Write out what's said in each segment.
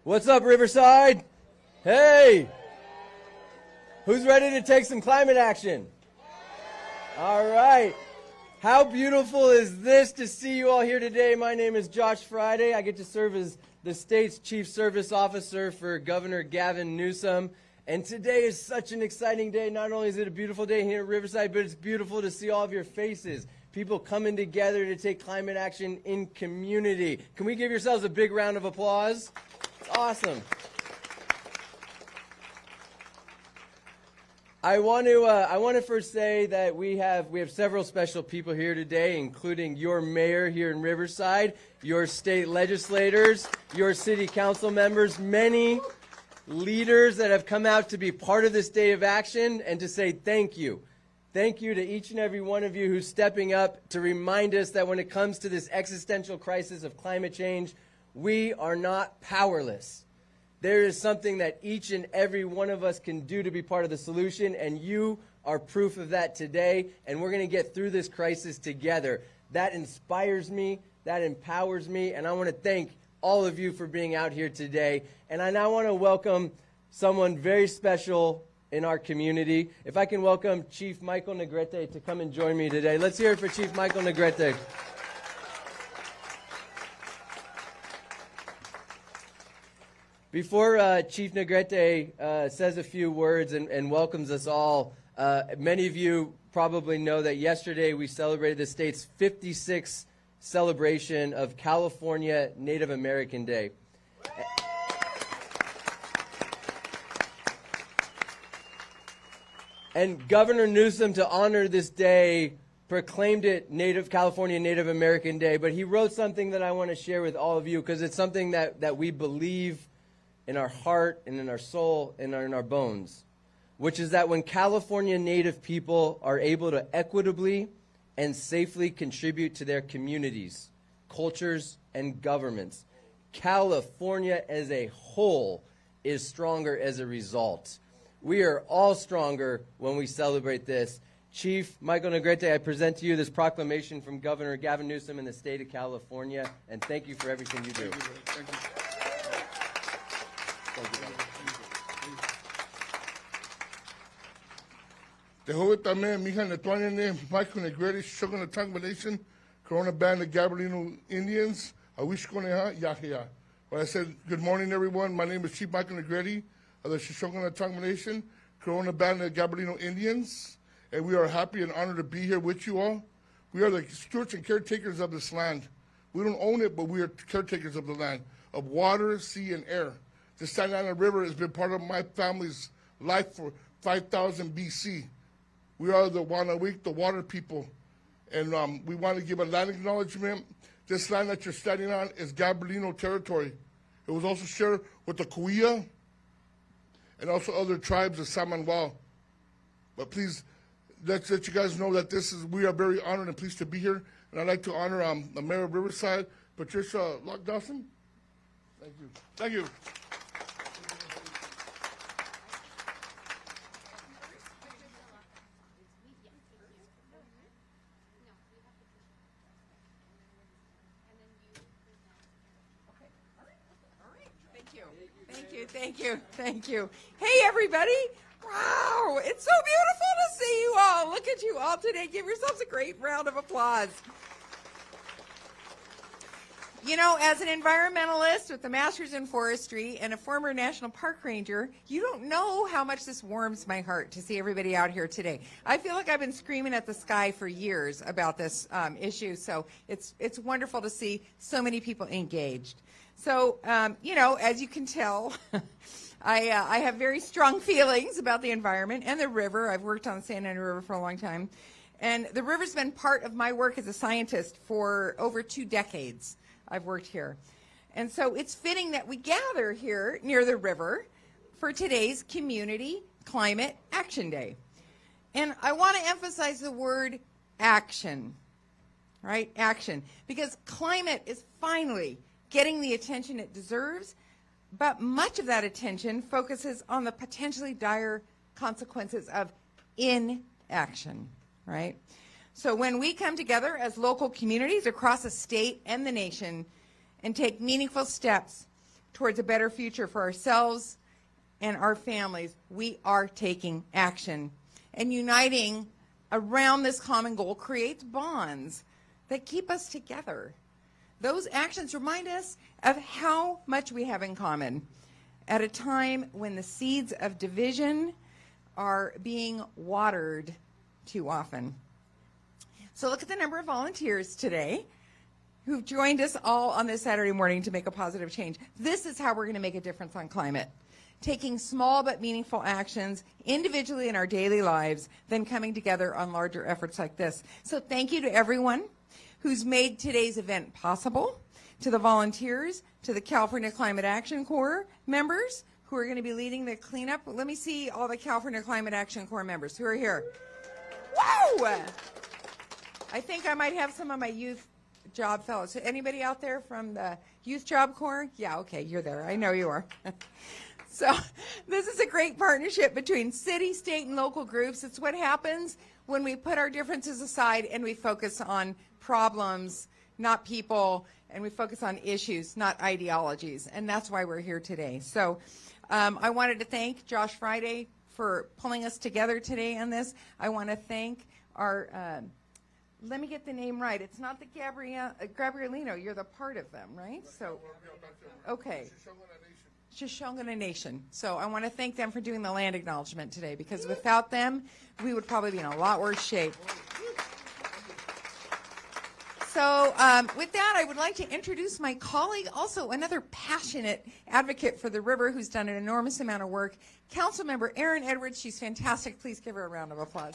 What's up, Riverside? Hey! Who's ready to take some climate action? All right. How beautiful is this to see you all here today? My name is Josh Fryday. I get to serve as the state's Chief Service Officer for Governor Gavin Newsom. And today is such an exciting day. Not only is it a beautiful day here at Riverside, but it's beautiful to see all of your faces. People coming together to take climate action in community. Can we give yourselves a big round of applause? It's awesome. I want to first say that we have several special people here today, including your mayor here in Riverside, your state legislators, your city council members, many leaders that have come out to be part of this day of action and to say thank you. Thank you to each and every one of you who's stepping up to remind us that when it comes to this existential crisis of climate change, we are not powerless. There is something that each and every one of us can do to be part of the solution, and you are proof of that today, and we're going to get through this crisis together. That inspires me, that empowers me, and I want to thank all of you for being out here today. And I now want to welcome someone very special in our community. If I can welcome Chief Michael Negrete to come and join me today. Let's hear it for Chief Michael Negrete. Before Chief Negrete says a few words and welcomes us all, many of you probably know that yesterday we celebrated the state's 56th celebration of California Native American Day. And Governor Newsom, to honor this day, proclaimed it California Native American Day, but he wrote something that I want to share with all of you because it's something that we believe in our heart and in our soul and in our bones, which is that when California Native people are able to equitably and safely contribute to their communities, cultures, and governments, California as a whole is stronger as a result. We are all stronger when we celebrate this. Chief Michael Negrete, I present to you this proclamation from Governor Gavin Newsom in the state of California, and thank you for everything you do. Thank you. Tehoe también, mija Netuanene, Michael Negrete, Shogun Tongue Nation, Corona Band of Gabrielino Indians, Awishkoneha, Yahya. Well, I said, good morning, everyone. My name is Chief Michael Negrete of the Shogun Tongue Nation, Corona Band of Gabrielino Indians, and we are happy and honored to be here with you all. We are the stewards and caretakers of this land. We don't own it, but we are caretakers of the land, of water, sea, and air. The Santa Ana River has been part of my family's life for 5,000 BC. We are the Wanawik, the water people, and we want to give a land acknowledgement. This land that you're standing on is Gabrielino territory. It was also shared with the Kuya and also other tribes of Samanwal. But please, let's let you guys know that we are very honored and pleased to be here. And I'd like to honor the mayor of Riverside, Patricia Dawson. Thank you. Thank you. Thank you. Hey, everybody. Wow, it's so beautiful to see you all. Look at you all today. Give yourselves a great round of applause. You know, as an environmentalist with a master's in forestry and a former national park ranger, you don't know how much this warms my heart to see everybody out here today. I feel like I've been screaming at the sky for years about this issue, so it's wonderful to see so many people engaged. So, you know, as you can tell, I have very strong feelings about the environment and the river. I've worked on the Santa Ana River for a long time. And the river's been part of my work as a scientist for over 2 decades. I've worked here. And so it's fitting that we gather here near the river for today's Community Climate Action Day. And I want to emphasize the word action, right? Action. Because climate is finally getting the attention it deserves, but much of that attention focuses on the potentially dire consequences of inaction, right? So when we come together as local communities across the state and the nation and take meaningful steps towards a better future for ourselves and our families, we are taking action. And uniting around this common goal creates bonds that keep us together. Those actions remind us of how much we have in common at a time when the seeds of division are being watered too often. So look at the number of volunteers today who've joined us all on this Saturday morning to make a positive change. This is how we're going to make a difference on climate. Taking small but meaningful actions individually in our daily lives, then coming together on larger efforts like this. So thank you to everyone who's made today's event possible, to the volunteers, to the California Climate Action Corps members who are going to be leading the cleanup. Let me see all the California Climate Action Corps members who are here. Woo! I think I might have some of my youth job fellows. Anybody out there from the Youth Job Corps? Yeah, okay, you're there. I know you are. So this is a great partnership between city, state, and local groups. It's what happens when we put our differences aside and we focus on problems, not people, and we focus on issues, not ideologies. And that's why we're here today. So I wanted to thank Josh Fryday for pulling us together today on this. I want to thank our let me get the name right. It's not the Gabrielino. You're the part of them, right? So, okay. Shoshone Nation. So I want to thank them for doing the land acknowledgement today, because without them, we would probably be in a lot worse shape. So with that, I would like to introduce my colleague, also another passionate advocate for the river who's done an enormous amount of work, Councilmember Erin Edwards. She's fantastic. Please give her a round of applause.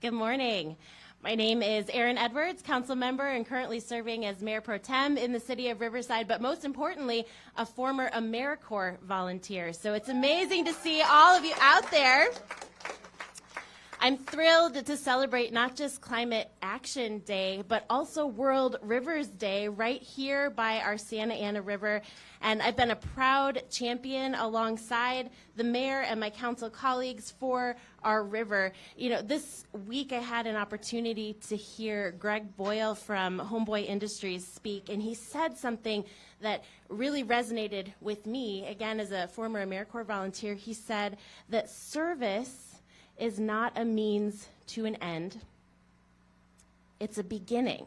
Good morning. My name is Erin Edwards, council member and currently serving as Mayor Pro Tem in the city of Riverside, but most importantly, a former AmeriCorps volunteer. So it's amazing to see all of you out there. I'm thrilled to celebrate not just Climate Action Day, but also World Rivers Day right here by our Santa Ana River. And I've been a proud champion alongside the mayor and my council colleagues for our river. You know, this week I had an opportunity to hear Greg Boyle from Homeboy Industries speak, and he said something that really resonated with me. Again, as a former AmeriCorps volunteer, he said that service is not a means to an end. It's a beginning.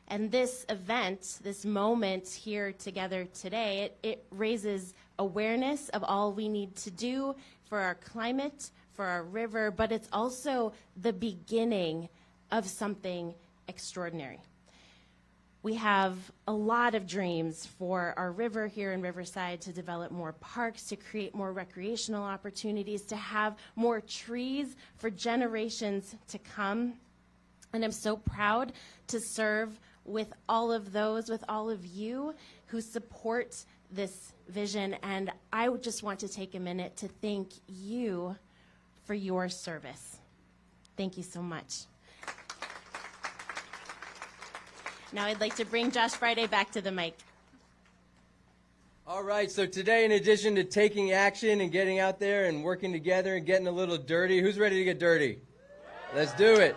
And this event, this moment here together today, it raises awareness of all we need to do for our climate, for our river, but it's also the beginning of something extraordinary. We have a lot of dreams for our river here in Riverside, to develop more parks, to create more recreational opportunities, to have more trees for generations to come. And I'm so proud to serve with all of those, with all of you who support this vision. And I would just want to take a minute to thank you for your service. Thank you so much. Now I'd like to bring Josh Fryday back to the mic. All right, so today, in addition to taking action and getting out there and working together and getting a little dirty, who's ready to get dirty? Let's do it.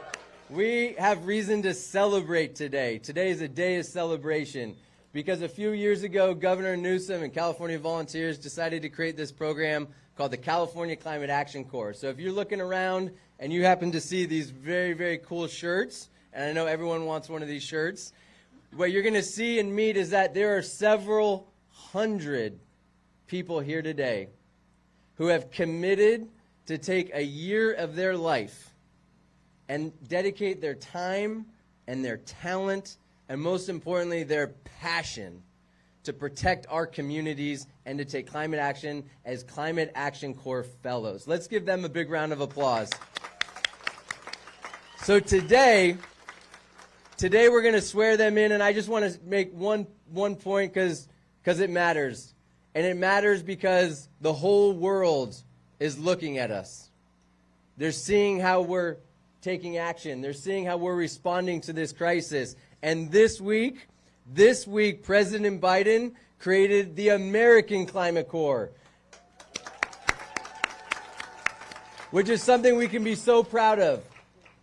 We have reason to celebrate today. Today is a day of celebration because a few years ago, Governor Newsom and California volunteers decided to create this program called the California Climate Action Corps. So if you're looking around and you happen to see these very, very cool shirts, and I know everyone wants one of these shirts, what you're going to see and meet is that there are several hundred people here today who have committed to take a year of their life and dedicate their time and their talent and, most importantly, their passion to protect our communities and to take climate action as Climate Action Corps fellows. Let's give them a big round of applause. So today we're going to swear them in, and I just want to make one point because it matters. And it matters because the whole world is looking at us. They're seeing how we're taking action. They're seeing how we're responding to this crisis. And this week, President Biden created the American Climate Corps, which is something we can be so proud of.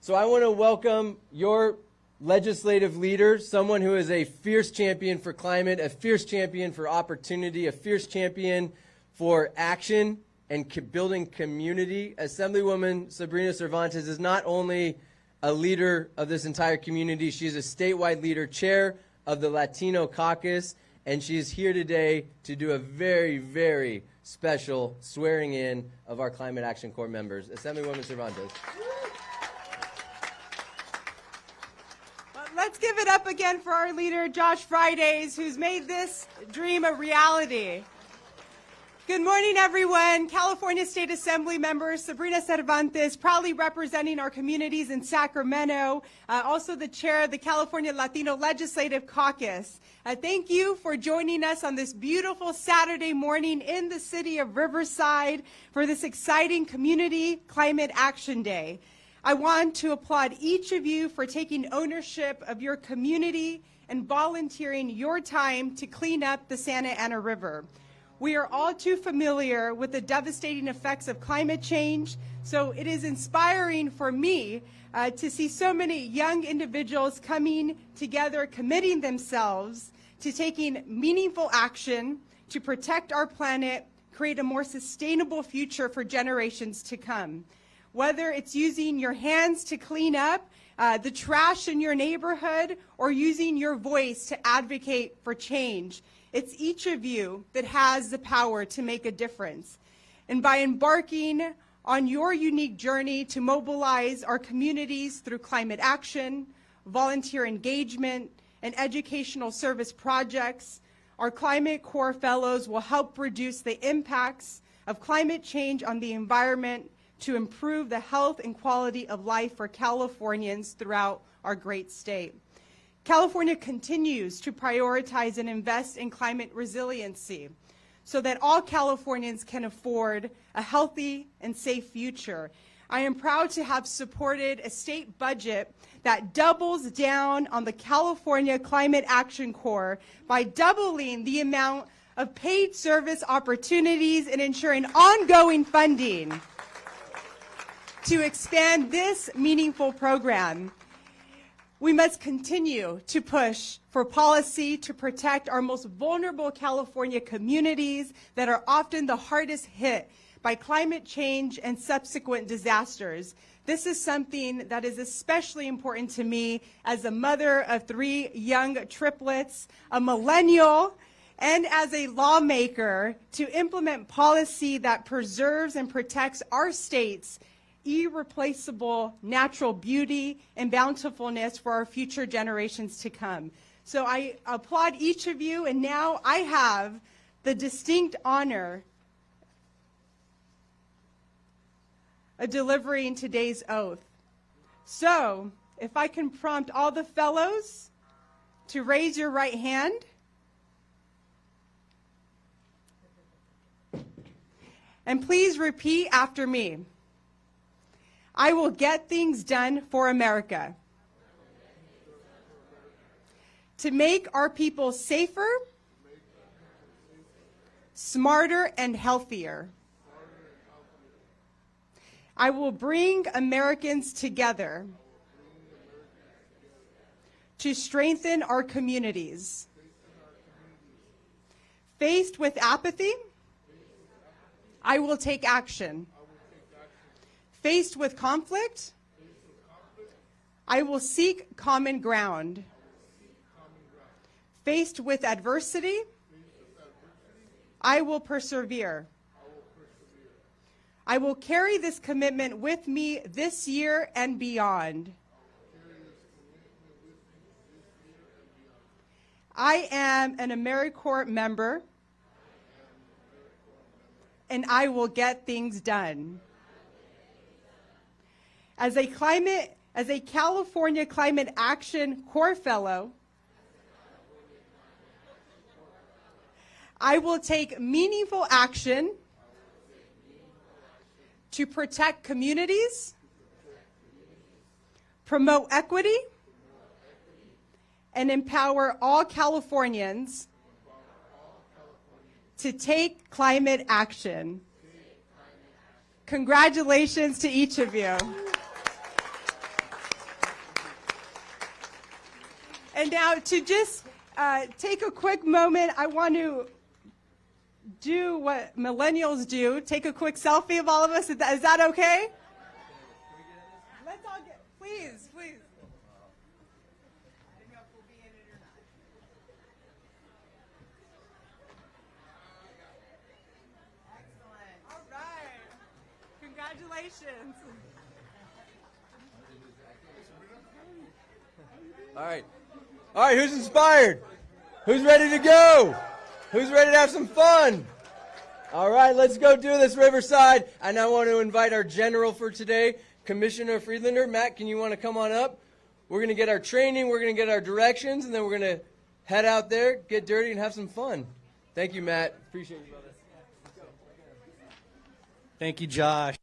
So I want to welcome your legislative leader, someone who is a fierce champion for climate, a fierce champion for opportunity, a fierce champion for action and building community. Assemblywoman Sabrina Cervantes is not only a leader of this entire community, she's a statewide leader, chair of the Latino Caucus, and she's here today to do a very, very special swearing in of our Climate Action Corps members. Assemblywoman Cervantes. Let's give it up again for our leader, Josh Fryday, who's made this dream a reality. Good morning, everyone. California State Assembly member Sabrina Cervantes, proudly representing our communities in Sacramento, also the chair of the California Latino Legislative Caucus. Thank you for joining us on this beautiful Saturday morning in the city of Riverside for this exciting Community Climate Action Day. I want to applaud each of you for taking ownership of your community and volunteering your time to clean up the Santa Ana River. We are all too familiar with the devastating effects of climate change, so it is inspiring for me to see so many young individuals coming together, committing themselves to taking meaningful action to protect our planet, create a more sustainable future for generations to come. Whether it's using your hands to clean up the trash in your neighborhood or using your voice to advocate for change, it's each of you that has the power to make a difference. And by embarking on your unique journey to mobilize our communities through climate action, volunteer engagement, and educational service projects, our Climate Corps Fellows will help reduce the impacts of climate change on the environment to improve the health and quality of life for Californians throughout our great state. California continues to prioritize and invest in climate resiliency so that all Californians can afford a healthy and safe future. I am proud to have supported a state budget that doubles down on the California Climate Action Corps by doubling the amount of paid service opportunities and ensuring ongoing funding to expand this meaningful program. We must continue to push for policy to protect our most vulnerable California communities that are often the hardest hit by climate change and subsequent disasters. This is something that is especially important to me as a mother of 3 young triplets, a millennial, and as a lawmaker to implement policy that preserves and protects our state's irreplaceable natural beauty and bountifulness for our future generations to come. So I applaud each of you, and now I have the distinct honor of delivering today's oath. So if I can prompt all the fellows to raise your right hand. And please repeat after me. I will get things done for America. To make our people safer, smarter, and healthier. I will bring Americans together to strengthen our communities. Faced with apathy, I will take action. Faced with conflict, I will seek common ground. Faced with adversity, I will persevere. I will carry this commitment with me this year and beyond. I am an AmeriCorps member, and I will get things done. As a California Climate Action Corps Fellow, I will take meaningful action to protect communities, promote equity, and empower all Californians to take climate action. Congratulations to each of you. And now to just take a quick moment, I want to do what millennials do, take a quick selfie of all of us. Is that okay? Let's all get, please, please. I don't know if we'll be in it or not. Excellent. All right. Congratulations. All right. All right, who's inspired? Who's ready to go? Who's ready to have some fun? All right, let's go do this, Riverside. And I want to invite our general for today, Commissioner Friedlander. Matt, can you want to come on up? We're going to get our training, we're going to get our directions, and then we're going to head out there, get dirty, and have some fun. Thank you, Matt. Appreciate you, brother. Thank you, Josh.